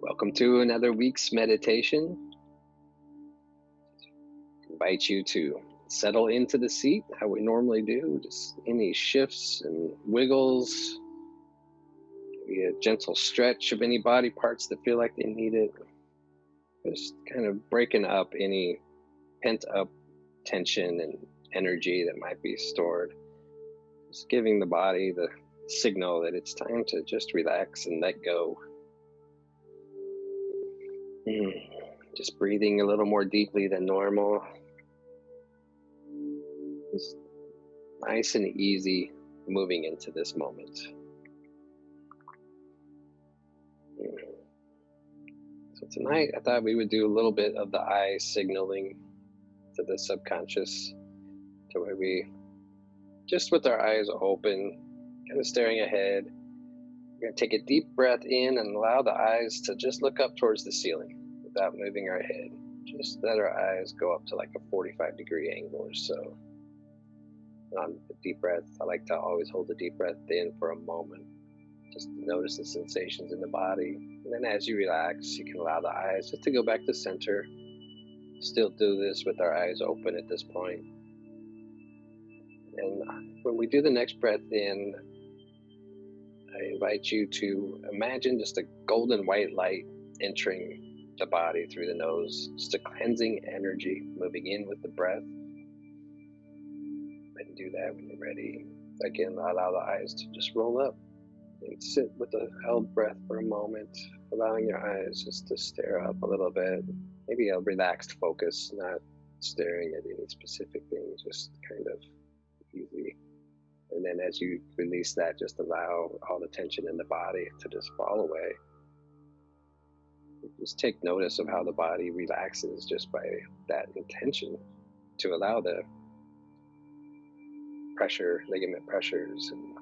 Welcome to another week's meditation. I invite you to settle into the seat how we normally do, just any shifts and wiggles, maybe a gentle stretch of any body parts that feel like they need it. Just kind of breaking up any pent up tension and energy that might be stored. Just giving the body the signal that it's time to just relax and let go. Just breathing a little more deeply than normal. Just nice and easy moving into this moment. So tonight I thought we would do a little bit of the eye signaling to the subconscious, to where we, just with our eyes open, kind of staring ahead, we're going to take a deep breath in and allow the eyes to just look up towards the ceiling without moving our head. Just let our eyes go up to like a 45-degree angle or so. On the deep breath, I like to always hold the deep breath in for a moment, just to notice the sensations in the body. And then as you relax, you can allow the eyes just to go back to center. Still do this with our eyes open at this point. And when we do the next breath in, I invite you to imagine just a golden white light entering the body through the nose, just a cleansing energy moving in with the breath. And do that when you're ready. Again, allow the eyes to just roll up and sit with the held breath for a moment, allowing your eyes just to stare up a little bit. Maybe a relaxed focus, not staring at any specific thing, just kind of easy. And then as you release that, just allow all the tension in the body to just fall away. Just take notice of how the body relaxes just by that intention, to allow the pressure, ligament pressures and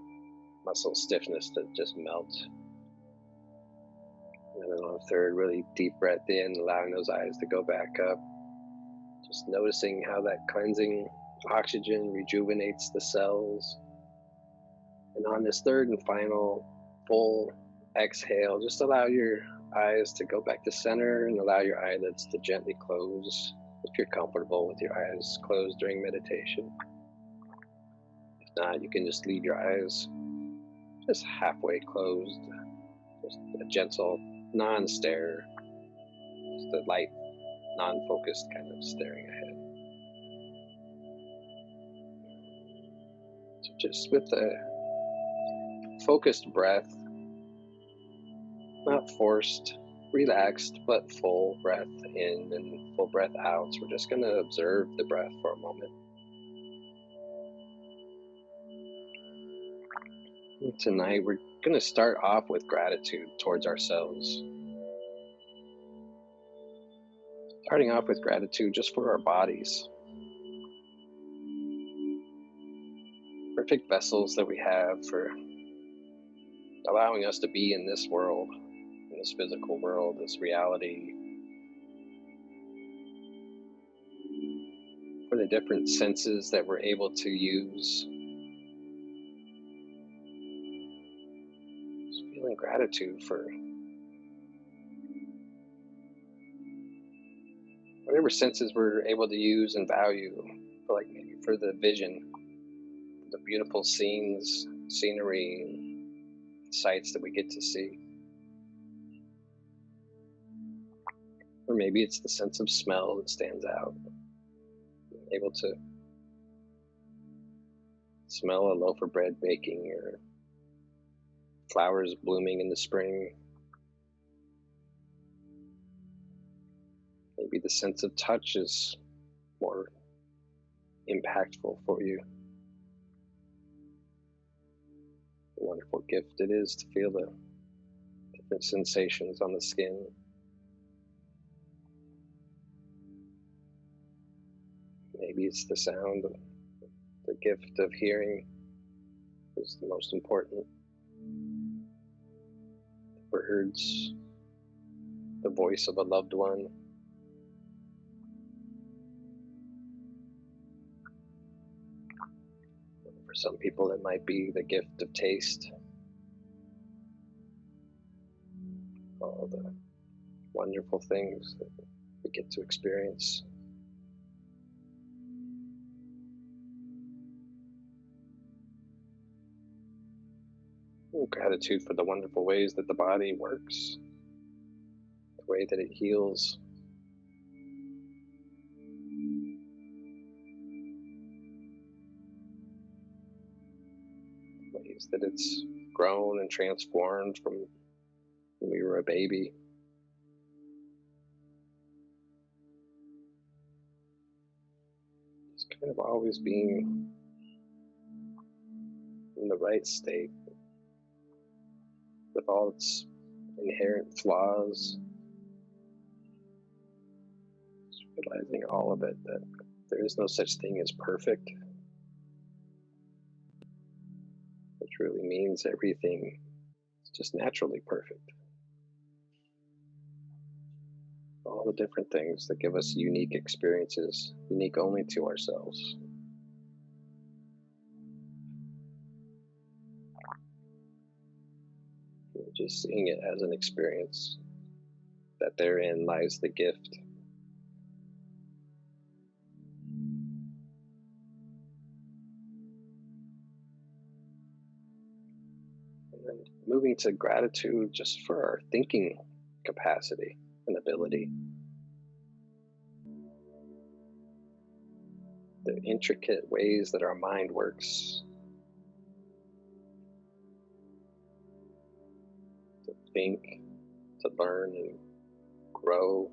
muscle stiffness to just melt. And then on a third really deep breath in, allowing those eyes to go back up, just noticing how that cleansing oxygen rejuvenates the cells. And on this third and final full exhale, just allow your eyes to go back to center and allow your eyelids to gently close if you're comfortable with your eyes closed during meditation. If not, you can just leave your eyes just halfway closed, just a gentle non-stare, just a light, non-focused kind of staring ahead. So just with a focused breath, not forced, relaxed, but full breath in and full breath out. So we're just going to observe the breath for a moment. And tonight we're going to start off with gratitude towards ourselves. Starting off with gratitude just for our bodies. Perfect vessels that we have for allowing us to be in this world, in this physical world, this reality. For the different senses that we're able to use. Just feeling gratitude for whatever senses we're able to use and value, for like maybe for the vision, the beautiful scenes, scenery, sights that we get to see. Or maybe it's the sense of smell that stands out. Able to smell a loaf of bread baking or flowers blooming in the spring. Maybe the sense of touch is more impactful for you. A wonderful gift it is to feel the different sensations on the skin. Maybe it's the sound, the gift of hearing is the most important. The birds, the voice of a loved one. For some people, it might be the gift of taste. All the wonderful things that we get to experience. And gratitude for the wonderful ways that the body works, the way that it heals, ways that it's grown and transformed from when we were a baby. Just kind of always being in the right state with all its inherent flaws, just realizing all of it, that there is no such thing as perfect, which really means everything is just naturally perfect. All the different things that give us unique experiences, unique only to ourselves. Just seeing it as an experience, that therein lies the gift. And then moving to gratitude just for our thinking capacity and ability. The intricate ways that our mind works to think, to learn and grow,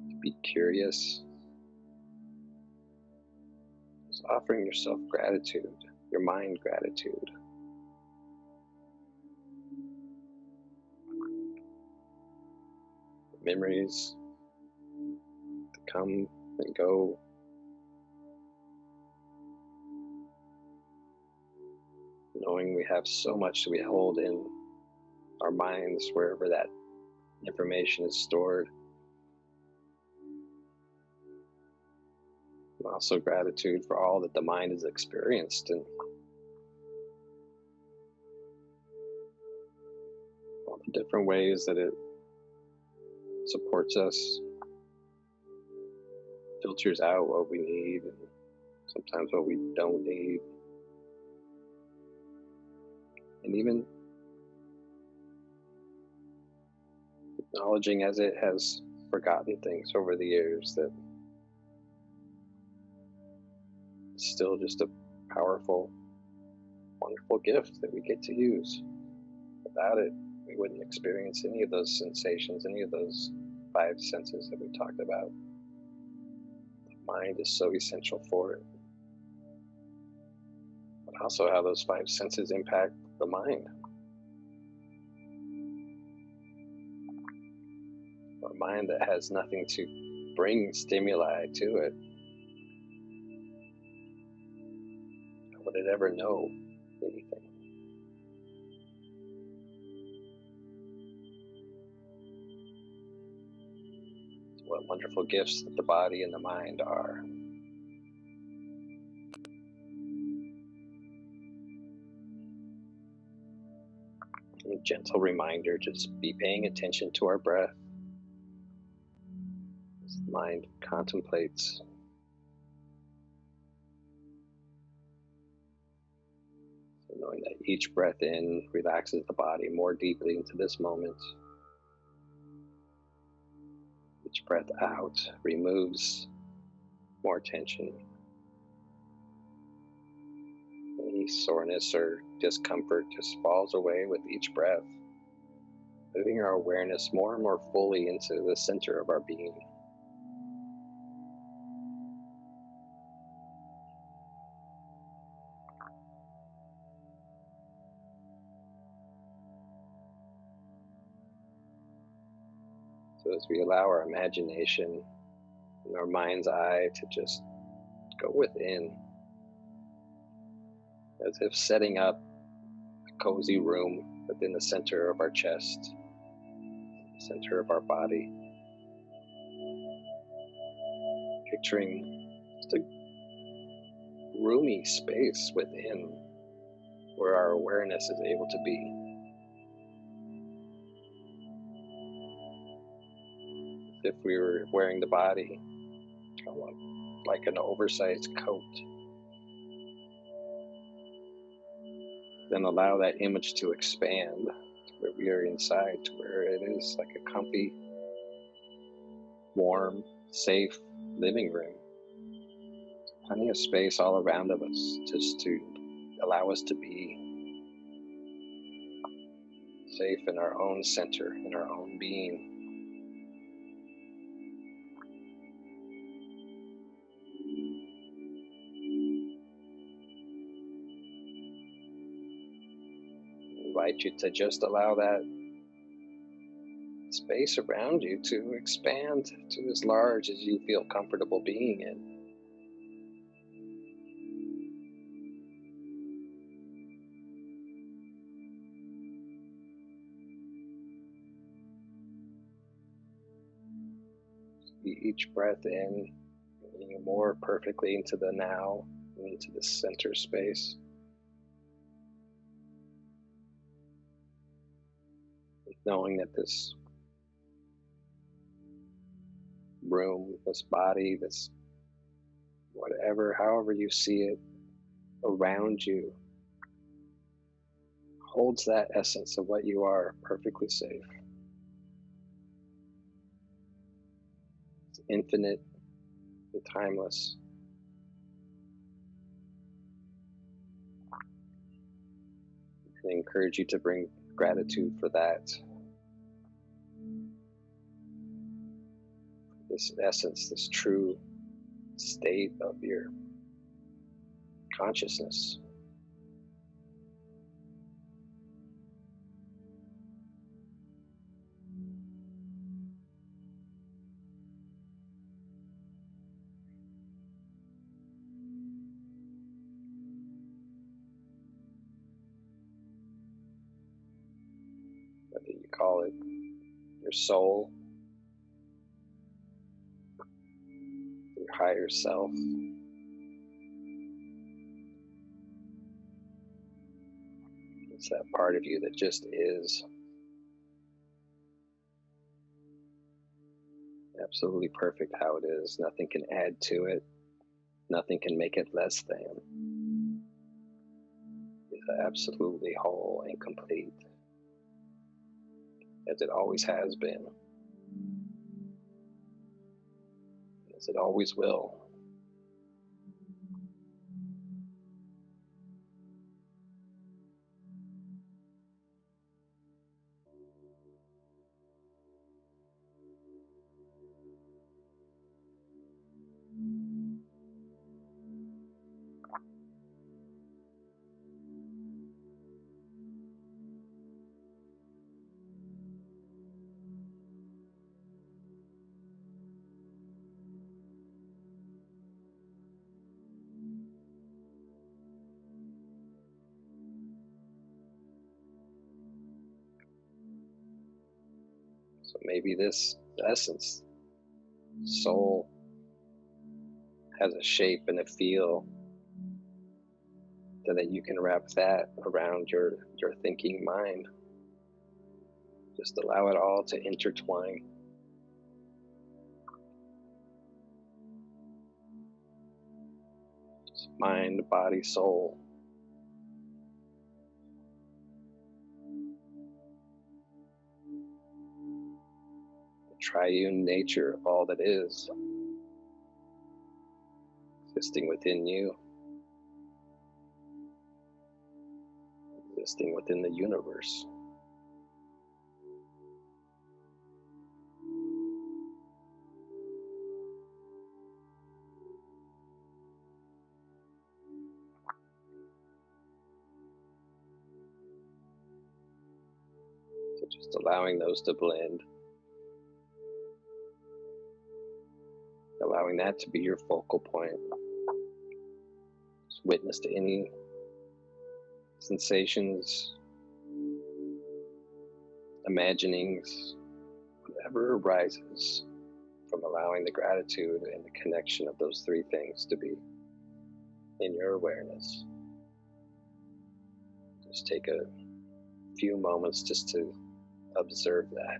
to be curious. Just offering yourself gratitude, your mind gratitude. Memories to come and go. Knowing we have so much that we hold in our minds wherever that information is stored. And also gratitude for all that the mind has experienced and all the different ways that it supports us, filters out what we need and sometimes what we don't need. And even acknowledging as it has forgotten things over the years, that it's still just a powerful, wonderful gift that we get to use. Without it, we wouldn't experience any of those sensations, any of those five senses that we talked about. The mind is so essential for it. But also how those five senses impact the mind. A mind that has nothing to bring stimuli to it, how would it ever know anything? So what wonderful gifts that the body and the mind are. And a gentle reminder, just be paying attention to our breath as the mind contemplates. So knowing that each breath in relaxes the body more deeply into this moment. Each breath out removes more tension. Any soreness or discomfort just falls away with each breath, moving our awareness more and more fully into the center of our being. So as we allow our imagination and our mind's eye to just go within, as if setting up a cozy room within the center of our chest, the center of our body, picturing just a roomy space within where our awareness is able to be. if we were wearing the body like an oversized coat. Then allow that image to expand to where we are inside, to where it is like a comfy, warm, safe living room. Plenty of space all around of us just to allow us to be safe in our own center, in our own being. I invite you to just allow that space around you to expand to as large as you feel comfortable being in. Each breath in, bringing more perfectly into the now, into the center space. Knowing that this room, this body, this whatever, however you see it around you, holds that essence of what you are, perfectly safe. It's infinite and timeless. I encourage you to bring gratitude for that. This essence, this true state of your consciousness. Whether you call it your soul, your higher self, it's that part of you that just is. Absolutely perfect how it is. Nothing can add to it. Nothing can make it less than. It's absolutely whole and complete, as it always has been, as it always will. So maybe this essence, soul, has a shape and a feel so that you can wrap that around your thinking mind. Just allow it all to intertwine. Just mind, body, soul. The triune nature of all that is, existing within you, existing within the universe. So just allowing those to blend, allowing that to be your focal point. Just witness to any sensations, imaginings, whatever arises from allowing the gratitude and the connection of those three things to be in your awareness. Just take a few moments just to observe that.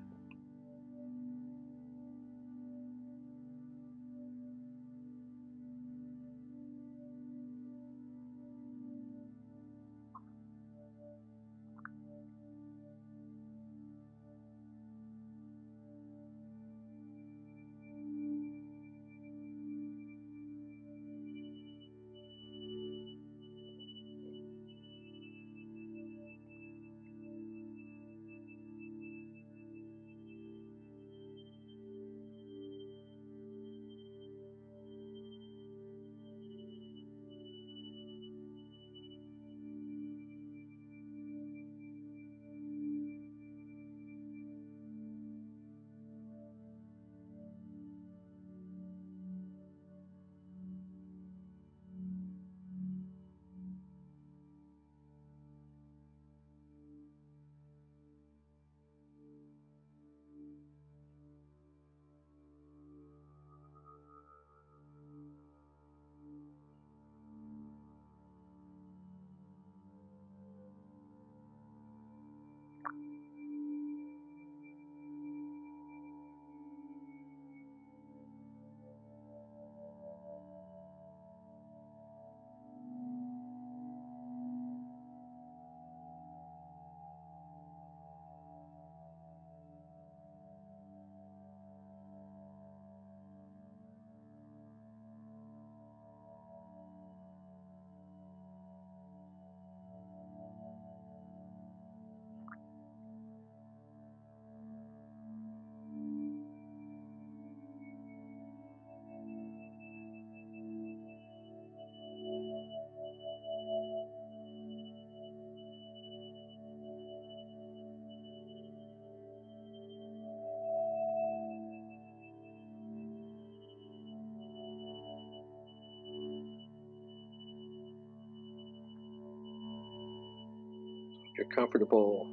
you're comfortable,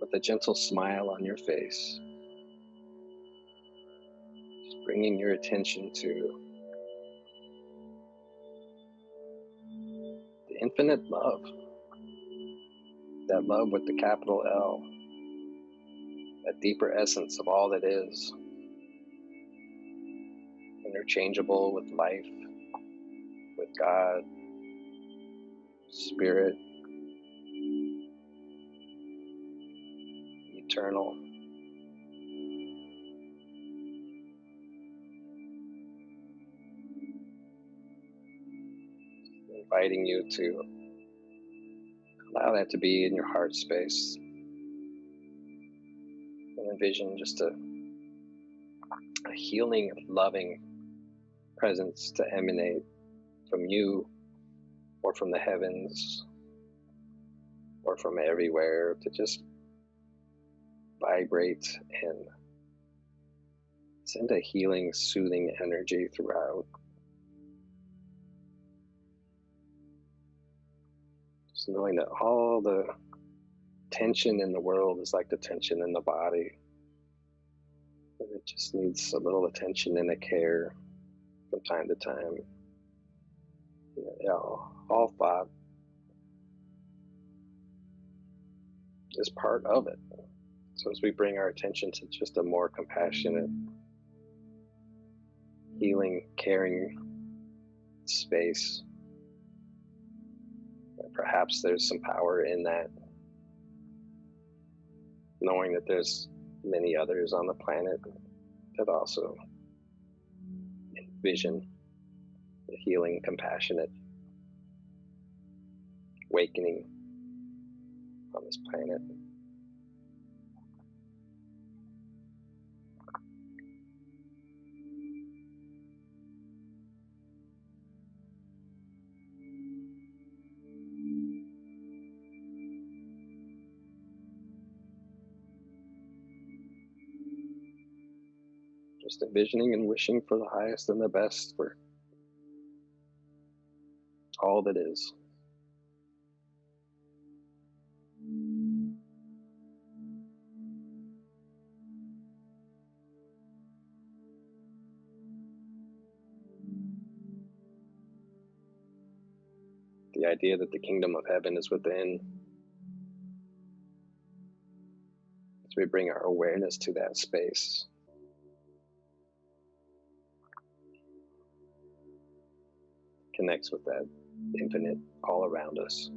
with a gentle smile on your face, just bringing your attention to the infinite love, that love with the capital L, that deeper essence of all that is, interchangeable with life, with God, Spirit, eternal. Inviting you to allow that to be in your heart space, and envision just a healing, loving presence to emanate from you, or from the heavens, or from everywhere, to just vibrate and send a healing, soothing energy throughout. Just knowing that all the tension in the world is like the tension in the body. And it just needs a little attention and a care from time to time. All thought is part of it. So as we bring our attention to just a more compassionate, healing, caring space, perhaps there's some power in that, knowing that there's many others on the planet that also envision the healing, compassionate awakening on this planet. Just envisioning and wishing for the highest and the best for all that is. The idea that the kingdom of heaven is within, as we bring our awareness to that space, connects with that infinite all around us.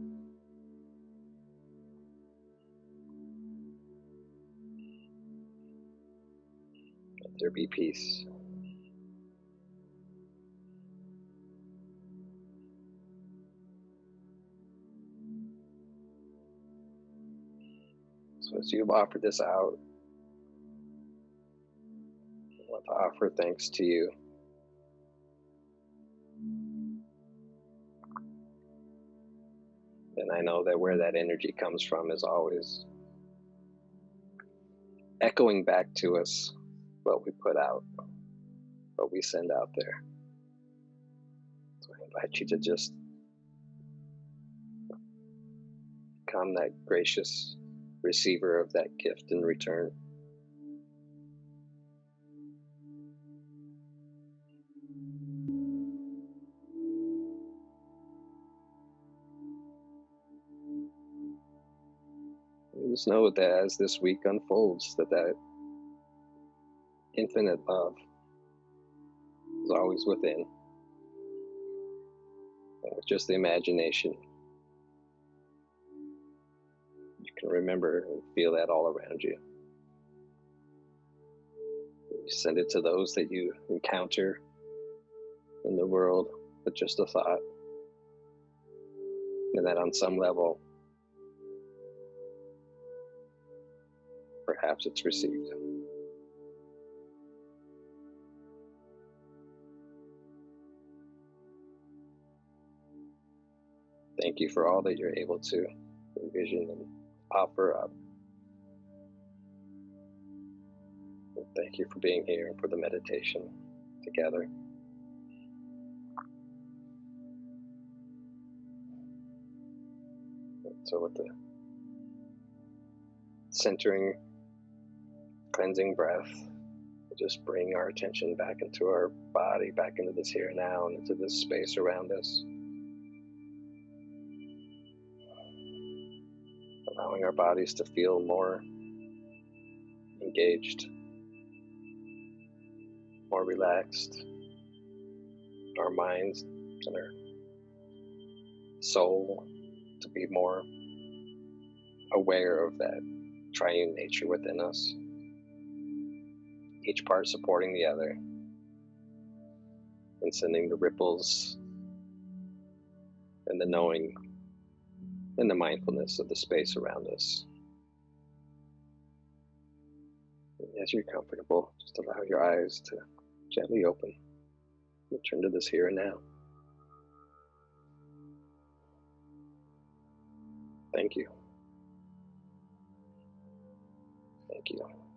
Let there be peace. So as you've offered this out, I want to offer thanks to you. And I know that where that energy comes from is always echoing back to us what we put out, what we send out there. So I invite you to just become that gracious receiver of that gift in return. Just know that as this week unfolds, that infinite love is always within. And with just the imagination, you can remember and feel that all around you. You send it to those that you encounter in the world with just a thought. And that on some level, perhaps it's received. Thank you for all that you're able to envision and offer up. And thank you for being here and for the meditation together. So with the centering, cleansing breath, we'll just bring our attention back into our body, back into this here and now, and into this space around us. Allowing our bodies to feel more engaged, more relaxed, our minds and our soul to be more aware of that triune nature within us, each part supporting the other and sending the ripples and the knowing and the mindfulness of the space around us. As you're comfortable, just allow your eyes to gently open. Return to this here and now. Thank you. Thank you.